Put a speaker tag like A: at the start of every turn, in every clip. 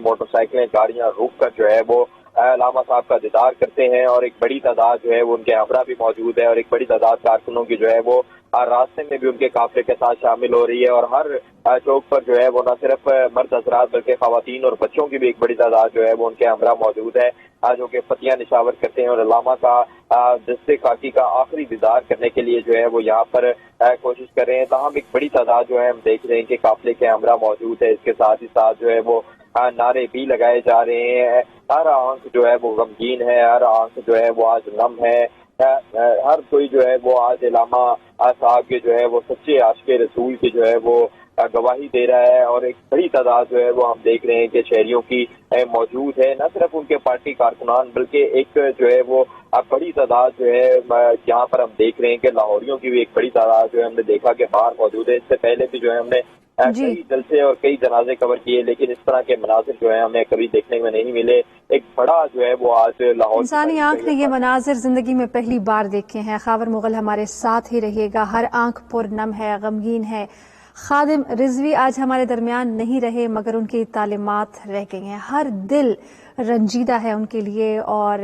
A: Motor سائیکلیں گاڑیاں روک کر جو ہے وہ علامہ صاحب کا دیدار کرتے ہیں، اور ایک بڑی تعداد جو ہے وہ ان کے ہمراہ بھی موجود ہے، اور ایک بڑی تعداد کارکنوں کی جو ہے وہ راستے میں بھی ان کے قافلے کے ساتھ شامل ہو رہی ہے، اور ہر چوک پر جو ہے وہ نہ صرف مرد حضرات بلکہ خواتین اور بچوں کی بھی ایک بڑی تعداد جو ہے وہ ان کے ہمراہ موجود ہے، جو کہ فتیاں نشاور کرتے ہیں اور علامہ کا دستے خاکی کا آخری دیدار کرنے کے لیے جو ہے وہ یہاں پر کوشش کر رہے ہیں۔ تاہم ایک بڑی تعداد جو ہے ہم دیکھ رہے ہیں کہ قافلے کے ہمراہ موجود ہے، اس کے ساتھ ہی ساتھ جو ہے وہ نعرے بھی لگائے جا رہے ہیں۔ ہر آنکھ جو ہے وہ غمگین ہے، ہر آنکھ جو ہے وہ آج نم ہے، ہر کوئی جو ہے وہ آج علامہ صاحب کے جو ہے وہ سچے عاشق رسول کی جو ہے وہ گواہی دے رہا ہے، اور ایک بڑی تعداد جو ہے وہ ہم دیکھ رہے ہیں کہ شہریوں کی موجود ہے، نہ صرف ان کے پارٹی کارکنان بلکہ ایک جو ہے وہ بڑی تعداد جو ہے یہاں پر ہم دیکھ رہے ہیں کہ لاہوریوں کی بھی ایک بڑی تعداد جو ہے ہم نے دیکھا کہ باہر موجود ہے۔ اس سے پہلے بھی جو ہے ہم نے کئی جلسے اور کئی جنازے کور کیے، لیکن اس طرح کے مناظر جو ہے ہمیں کبھی دیکھنے میں نہیں ملے۔ ایک بڑا جو ہے وہ آج لاہور
B: انسانی آنکھ نے یہ مناظر زندگی میں پہلی بار دیکھے ہیں۔ خاور مغل ہمارے ساتھ ہی رہیے گا، ہر آنکھ پرنم ہے، غمگین ہے۔ خادم رضوی آج ہمارے درمیان نہیں رہے مگر ان کی تعلیمات رہ گئی ہیں، ہر دل رنجیدہ ہے ان کے لیے، اور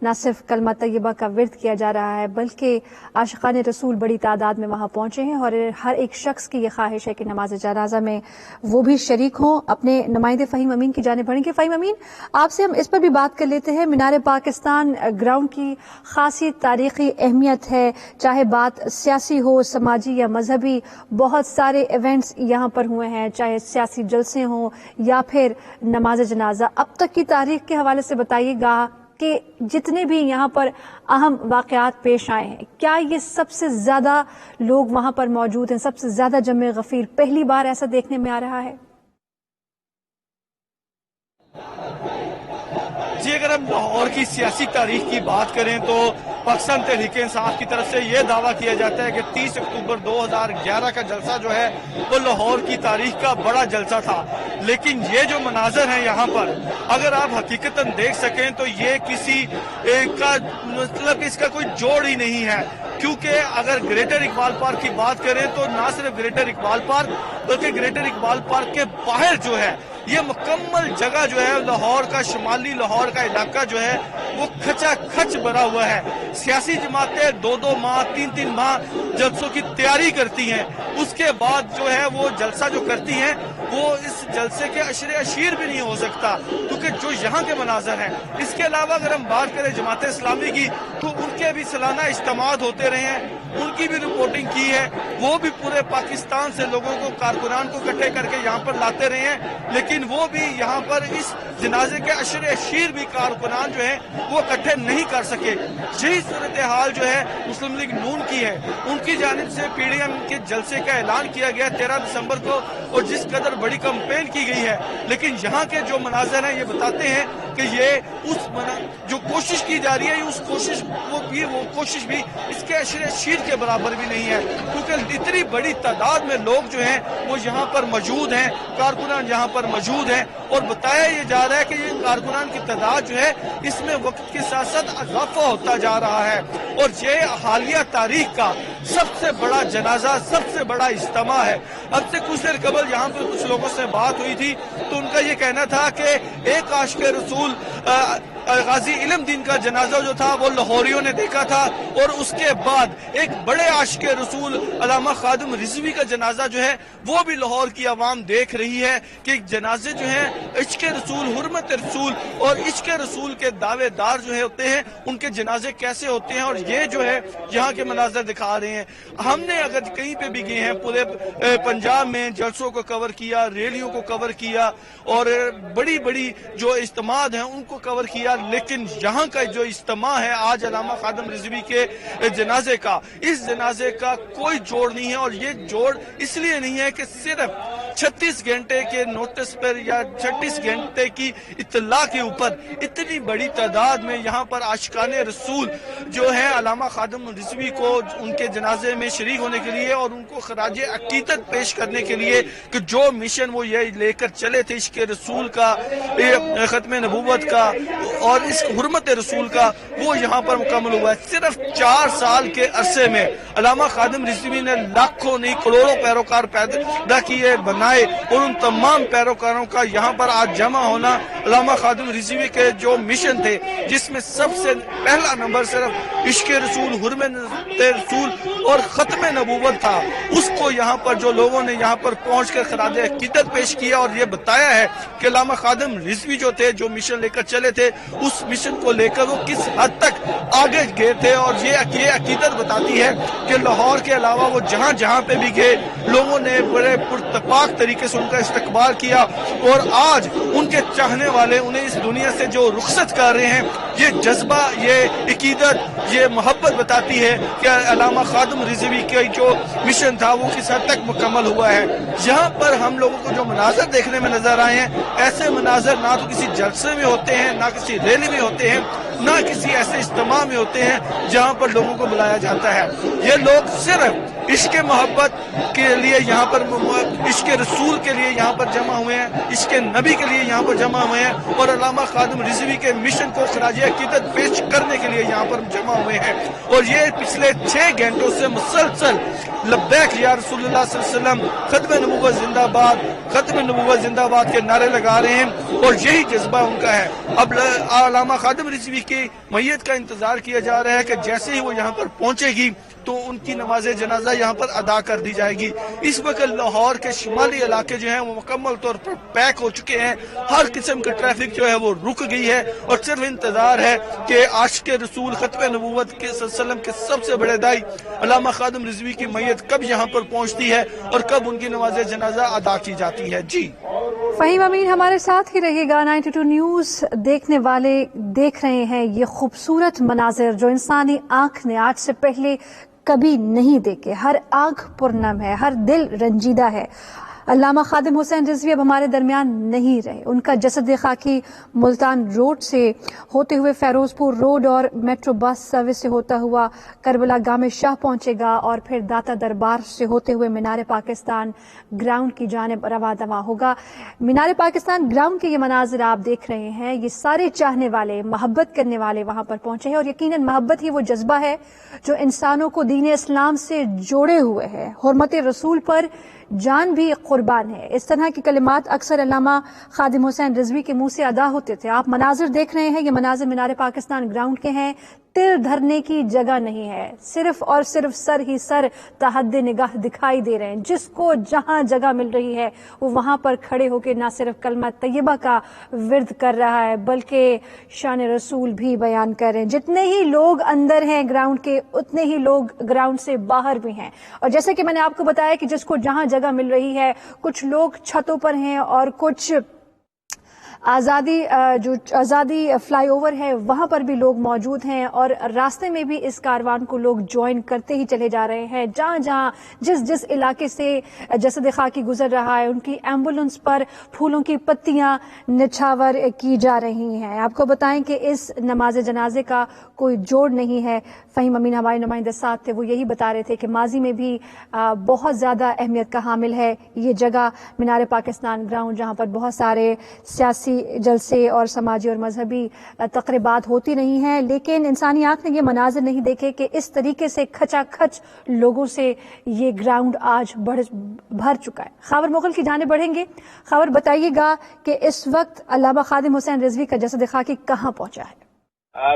B: نہ صرف کلمہ طیبہ کا ورد کیا جا رہا ہے بلکہ عاشقان رسول بڑی تعداد میں وہاں پہنچے ہیں، اور ہر ایک شخص کی یہ خواہش ہے کہ نماز جنازہ میں وہ بھی شریک ہوں۔ اپنے نمائندے فہیم امین کی جانب بڑھیں گے۔ فہیم امین، آپ سے ہم اس پر بھی بات کر لیتے ہیں، مینار پاکستان گراؤنڈ کی خاصی تاریخی اہمیت ہے، چاہے بات سیاسی ہو، سماجی یا مذہبی، بہت سارے ایونٹس یہاں پر ہوئے ہیں، چاہے سیاسی جلسے ہوں یا پھر نماز جنازہ۔ اب تک کی تاریخ کے حوالے سے بتائیے گا کہ جتنے بھی یہاں پر اہم واقعات پیش آئے ہیں، کیا یہ سب سے زیادہ لوگ وہاں پر موجود ہیں، سب سے زیادہ جمع غفیر پہلی بار ایسا دیکھنے میں آ رہا ہے؟
C: جی، اگر ہم لاہور کی سیاسی تاریخ کی بات کریں تو پاکستان تحریک انصاف کی طرف سے یہ دعویٰ کیا جاتا ہے کہ 30 اکتوبر 2011 کا جلسہ جو ہے وہ لاہور کی تاریخ کا بڑا جلسہ تھا، لیکن یہ جو مناظر ہیں یہاں پر اگر آپ حقیقتاً دیکھ سکیں تو یہ کسی کا مطلب اس کا کوئی جوڑ ہی نہیں ہے، کیونکہ اگر گریٹر اقبال پارک کی بات کریں تو نہ صرف گریٹر اقبال پارک بلکہ گریٹر اقبال پارک کے باہر جو ہے یہ مکمل جگہ جو ہے لاہور کا، شمالی لاہور کا علاقہ جو ہے وہ کھچا کھچ بھرا ہوا ہے۔ سیاسی جماعتیں 2 ماہ 3 ماہ جلسوں کی تیاری کرتی ہیں، اس کے بعد جو ہے وہ جلسہ جو کرتی ہیں وہ اس جلسے کے عشر اشیر بھی نہیں ہو سکتا، کیونکہ جو یہاں کے مناظر ہیں۔ اس کے علاوہ اگر ہم بات کریں جماعت اسلامی کی تو ان کے بھی سالانہ اجتماعات ہوتے رہے ہیں، ان کی بھی رپورٹنگ کی ہے، وہ بھی پورے پاکستان سے لوگوں کو، کارکنان کو اکٹھے کر کے یہاں پر لاتے رہے ہیں، لیکن وہ بھی یہاں پر اس جنازے کے عشر اشیر بھی کارکنان جو ہیں وہ اکٹھے نہیں کر سکے۔ یہی صورتحال جو ہے مسلم لیگ نون کی ہے، ان کی جانب سے پی ڈی ایم کے جلسے کا اعلان کیا گیا 13 دسمبر کو، اور جس قدر بڑی کمپین کی گئی ہے، لیکن یہاں کے جو مناظر ہیں یہ بتاتے ہیں کہ یہ اس جو کوشش کی جا رہی ہے اس کوشش بھی اس کے عشر اشیر کے برابر بھی نہیں ہے، کیونکہ اتنی بڑی تعداد میں لوگ جو ہیں وہ یہاں پر موجود ہیں، کارکنان یہاں پر موجود ہیں، اور بتایا یہ جا رہا ہے کہ یہ کارکنان کی تعداد جو ہے اس میں وقت کے ساتھ ساتھ اضافہ ہوتا جا رہا ہے، اور یہ حالیہ تاریخ کا سب سے بڑا جنازہ، سب سے بڑا اجتماع ہے۔ اب سے کچھ دیر قبل یہاں پر کچھ لوگوں سے بات ہوئی تھی تو ان کا یہ کہنا تھا کہ ایک عاشق رسول غازی علم دین کا جنازہ جو تھا وہ لاہوریوں نے دیکھا تھا، اور اس کے بعد ایک بڑے عاشق رسول علامہ خادم رضوی کا جنازہ جو ہے وہ بھی لاہور کی عوام دیکھ رہی ہے کہ جنازے جو ہیں عشق رسول، حرمت رسول اور عشق رسول کے دعوے دار جو ہوتے ہیں ان کے جنازے کیسے ہوتے ہیں، اور یہ جو ہے یہاں کے مناظر دکھا رہے ہیں۔ ہم نے اگر کہیں پہ بھی گئے ہیں پورے پنجاب میں جلسوں کو کور کیا، ریلیوں کو کور کیا، اور بڑی بڑی جو اجتماعات ہیں ان کو کور کیا، لیکن یہاں کا جو اجتماع ہے آج علامہ خادم رضوی کے جنازے کا، اس جنازے کا کوئی جوڑ نہیں ہے، اور یہ جوڑ اس لیے نہیں ہے کہ صرف 36 گھنٹے کے نوٹس پر یا 36 گھنٹے کی اطلاع کے اوپر اتنی بڑی تعداد میں یہاں پر عاشقان رسول جو ہیں علامہ خادم رضوی کو ان کے جنازے میں شریک ہونے کے لیے اور ان کو خراج عقیدت پیش کرنے کے لیے کہ جو مشن وہ یہ لے کر چلے تھے عشق رسول کا، ختم نبوت کا، اور اس حرمت رسول کا وہ یہاں پر مکمل ہوا ہے۔ صرف 4 سال کے عرصے میں علامہ خادم رضوی نے لاکھوں نہیں کروڑوں پیروکار پیدا کیے بنائے، اور ان تمام پیروکاروں کا یہاں پر آج جمع ہونا علامہ خادم رضوی کے جو مشن تھے، جس میں سب سے پہلا نمبر صرف عشق رسول، حرمت رسول اور ختم نبوت تھا، اس کو یہاں پر جو لوگوں نے یہاں پر پہنچ کر خراج عقیدت پیش کیا اور یہ بتایا ہے کہ علامہ خادم رضوی جو تھے، جو مشن لے کر چلے تھے، اس مشن کو لے کر وہ کس حد تک آگے گئے تھے، اور یہ عقیدت بتاتی ہے کہ لاہور کے علاوہ وہ جہاں جہاں پہ بھی گئے، لوگوں نے بڑے پرتپاک طریقے سے ان کا استقبال کیا، اور آج ان کے چاہنے والے انہیں اس دنیا سے جو رخصت کر رہے ہیں، یہ جذبہ، یہ عقیدت، یہ محبت بتاتی ہے کہ علامہ خادم رضوی کا جو مشن تھا وہ کس حد تک مکمل ہوا ہے۔ یہاں پر ہم لوگوں کو جو مناظر دیکھنے میں نظر آئے ہیں، ایسے مناظر نہ تو کسی جلسے میں ہوتے ہیں، نہ کسی ریلی میں ہوتے ہیں، نہ کسی ایسے اجتماع میں ہوتے ہیں جہاں پر لوگوں کو بلایا جاتا ہے۔ یہ لوگ صرف عشق محبت کے لیے یہاں پر، عشق رسول کے لیے یہاں پر جمع ہوئے ہیں، عشق نبی کے لیے یہاں پر جمع ہوئے ہیں، اور علامہ خادم رضوی کے مشن کو خراج عقیدت پیش کرنے کے لیے یہاں پر جمع ہوئے ہیں، اور یہ پچھلے 6 گھنٹوں سے مسلسل لبیک یا رسول اللہ صلی اللہ علیہ وسلم، ختم نبوت زندہ باد، ختم نبوت زندہ باد کے نعرے لگا رہے ہیں، اور یہی جذبہ ان کا ہے۔ اب علامہ خادم رضوی کی میت کا انتظار کیا جا رہا ہے کہ جیسے ہی وہ یہاں پر پہنچے گی تو ان کی نماز جنازہ یہاں پر ادا کر دی جائے گی۔ اس وقت لاہور کے شمالی علاقے جو ہیں وہ مکمل طور پر پیک ہو چکے ہیں، ہر قسم کا ٹریفک جو ہے وہ رک گئی ہے، اور صرف انتظار ہے کہ عاشق رسول، ختم نبوت کے صلی اللہ علیہ وسلم کے سب سے بڑے دائی علامہ خادم رضوی کی میت کب یہاں پر پہنچتی ہے اور کب ان کی نماز جنازہ ادا کی جاتی ہے۔ جی
B: فہیم امین ہمارے ساتھ ہی رہے گا۔ 92 نیوز دیکھنے والے دیکھ رہے ہیں یہ خوبصورت مناظر جو انسانی آنکھ نے آج سے پہلے کبھی نہیں دیکھے۔ ہر آنکھ پرنم ہے، ہر دل رنجیدہ ہے۔ علامہ خادم حسین رضوی اب ہمارے درمیان نہیں رہے۔ ان کا جسد خاکی ملتان روڈ سے ہوتے ہوئے فیروز پور روڈ اور میٹرو بس سروس سے ہوتا ہوا کربلا گام شاہ پہنچے گا، اور پھر داتا دربار سے ہوتے ہوئے مینار پاکستان گراؤنڈ کی جانب رواں دواں ہوگا۔ مینار پاکستان گراؤنڈ کے یہ مناظر آپ دیکھ رہے ہیں، یہ سارے چاہنے والے، محبت کرنے والے وہاں پر پہنچے ہیں، اور یقیناً محبت ہی وہ جذبہ ہے جو انسانوں کو دین اسلام سے جوڑے ہوئے ہے۔ حرمت رسول پر جان بھی قربان ہے۔ اس طرح کی کلمات اکثر علامہ خادم حسین رضوی کے منہ سے ادا ہوتے تھے۔ آپ مناظر دیکھ رہے ہیں، یہ مناظر مینار پاکستان گراؤنڈ کے ہیں۔ تیر دھرنے کی جگہ نہیں ہے، صرف اور صرف سر ہی سر تحد نگاہ دکھائی دے رہے ہیں۔ جس کو جہاں جگہ مل رہی ہے وہ وہاں پر کھڑے ہو کے نہ صرف کلمہ طیبہ کا ورد کر رہا ہے بلکہ شان رسول بھی بیان کر رہے ہیں۔ جتنے ہی لوگ اندر ہیں گراؤنڈ کے، اتنے ہی لوگ گراؤنڈ سے باہر بھی ہیں، اور جیسے کہ میں نے آپ کو بتایا کہ جس کو جہاں جگہ مل رہی ہے، کچھ لوگ چھتوں پر ہیں اور کچھ آزادی فلائی اوور ہے وہاں پر بھی لوگ موجود ہیں، اور راستے میں بھی اس کاروان کو لوگ جوائن کرتے ہی چلے جا رہے ہیں۔ جہاں جہاں جس علاقے سے جسد خاکی گزر رہا ہے، ان کی ایمبولنس پر پھولوں کی پتیاں نچھاور کی جا رہی ہیں۔ آپ کو بتائیں کہ اس نماز جنازے کا کوئی جوڑ نہیں ہے۔ فہیم امین ہمارے نمائندے ساتھ تھے، وہ یہی بتا رہے تھے کہ ماضی میں بھی بہت زیادہ اہمیت کا حامل ہے یہ جگہ مینار پاکستان گراؤنڈ، جہاں پر بہت سارے سیاسی جلسے اور سماجی اور مذہبی تقریبات ہوتی رہی ہیں، لیکن انسانی آنکھ نے یہ مناظر نہیں دیکھے کہ اس طریقے سے کھچا کھچ لوگوں سے یہ گراؤنڈ آج بھر چکا ہے۔ خاور مغل کی جانب بڑھیں گے۔ خاور بتائیے گا کہ اس وقت علامہ خادم حسین رضوی کا جسد خاکی کہاں پہنچا ہے؟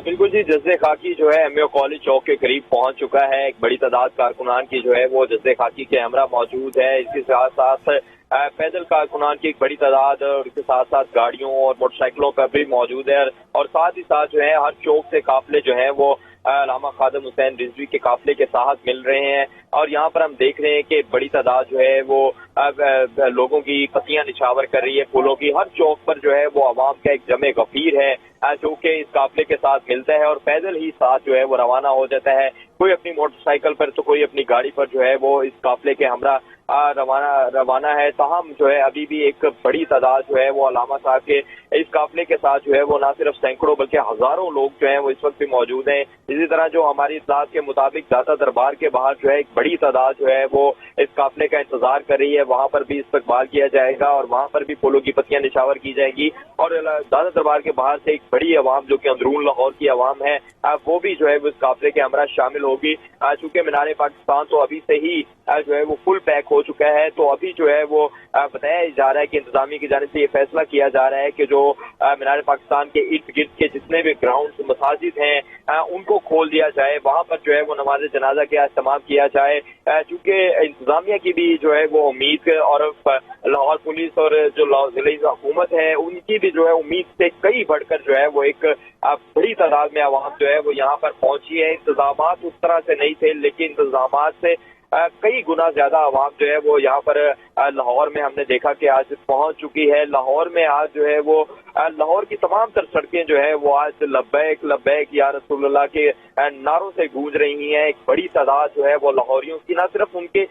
A: بالکل جی، جسد خاکی جو ہے ایم کالج چوک کے قریب پہنچ چکا ہے۔ ایک بڑی تعداد کارکنان کی جو ہے وہ جسد خاکی کے ہمراہ موجود ہے۔ اس کے ساتھ ساتھ پیدل کارکنان کی ایک بڑی تعداد، اور اس کے ساتھ ساتھ گاڑیوں اور موٹر سائیکلوں پر بھی موجود ہے، اور ساتھ ہی ساتھ جو ہے ہر چوک سے قافلے جو ہیں وہ علامہ خادم حسین رضوی کے قافلے کے ساتھ مل رہے ہیں، اور یہاں پر ہم دیکھ رہے ہیں کہ بڑی تعداد جو ہے وہ لوگوں کی پتیاں نچھاور کر رہی ہے پھولوں کی۔ ہر چوک پر جو ہے وہ عوام کا ایک جمع غفیر ہے جو کہ اس قافلے کے ساتھ ملتا ہے، اور پیدل ہی ساتھ جو ہے وہ روانہ ہو جاتا ہے، کوئی اپنی موٹر سائیکل پر تو کوئی اپنی گاڑی پر جو ہے وہ اس قافلے کے ہمراہ روانہ ہے. تاہم جو ہے ابھی بھی ایک بڑی تعداد جو ہے وہ علامہ صاحب کے اس قافلے کے ساتھ جو ہے وہ نہ صرف سینکڑوں بلکہ ہزاروں لوگ جو ہیں وہ اس وقت بھی موجود ہیں. اسی طرح جو ہماری اطلاعات کے مطابق داتا دربار کے باہر جو ہے ایک بڑی تعداد جو ہے وہ اس قافلے کا انتظار کر رہی ہے. وہاں پر بھی استقبال کیا جائے گا اور وہاں پر بھی پھولوں کی پتیاں نشاور کی جائیں گی. اور داتا دربار کے باہر سے ایک بڑی عوام جو کہ اندرون لاہور کی عوام ہے وہ بھی جو ہے وہ اس قافلے کے ہمراہ شامل ہوگی. چونکہ مینار پاکستان تو ابھی سے ہی جو ہے وہ فل پیک ہو چکا ہے, تو ابھی جو ہے وہ بتایا جا رہا ہے کہ انتظامیہ کی جانب سے یہ فیصلہ کیا جا رہا ہے کہ جو مینار پاکستان کے ارد گرد کے جتنے بھی گراؤنڈ مساجد ہیں ان کو کھول دیا جائے, وہاں پر جو ہے وہ نماز جنازہ کا اہتمام کیا جائے. چونکہ انتظامیہ کی بھی جو ہے وہ امید اور لاہور پولیس اور جو ضلعی حکومت ہے ان کی بھی جو ہے امید سے کئی بڑھ کر جو ہے وہ ایک بڑی تعداد میں عوام جو ہے وہ یہاں پر پہنچی ہے. انتظامات اس طرح سے نہیں تھے لیکن انتظامات سے کئی گنا زیادہ عوام جو ہے وہ یہاں پر لاہور میں ہم نے دیکھا کہ آج پہنچ چکی ہے. لاہور میں آج جو ہے وہ لاہور کی تمام تر سڑکیں جو ہے وہ آج لبیک لبیک یا رسول اللہ کے نعروں سے گونج رہی ہیں. ایک بڑی تعداد جو ہے وہ لاہوریوں کی, نہ صرف ان کے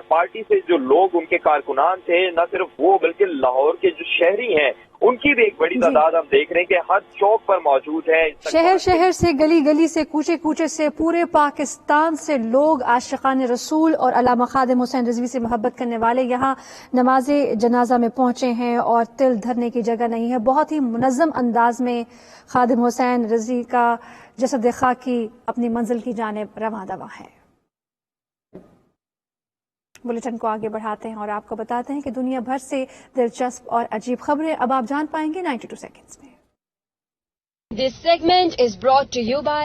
A: پارٹی سے جو لوگ ان کے کارکنان تھے نہ صرف وہ بلکہ لاہور کے جو شہری ہیں ان کی بھی ایک بڑی تعداد ہم دیکھ رہے ہیں کہ ہر چوک پر موجود ہے.
B: شہر شہر سے گلی گلی سے کوچے کوچے سے پورے پاکستان سے لوگ عاشقان رسول اور علامہ خادم حسین رضوی سے محبت کرنے والے یہاں نماز جنازہ میں پہنچے ہیں اور تل دھرنے کی جگہ نہیں ہے. بہت ہی منظم انداز میں خادم حسین رضوی کا جسد خاکی اپنی منزل کی جانب رواں دواں ہے. بلیٹن کو آگے بڑھاتے ہیں اور آپ کو بتاتے ہیں کہ دنیا بھر سے دلچسپ اور عجیب خبریں اب آپ جان پائیں گے 92 سیکنڈز میں.
D: This segment is brought to you by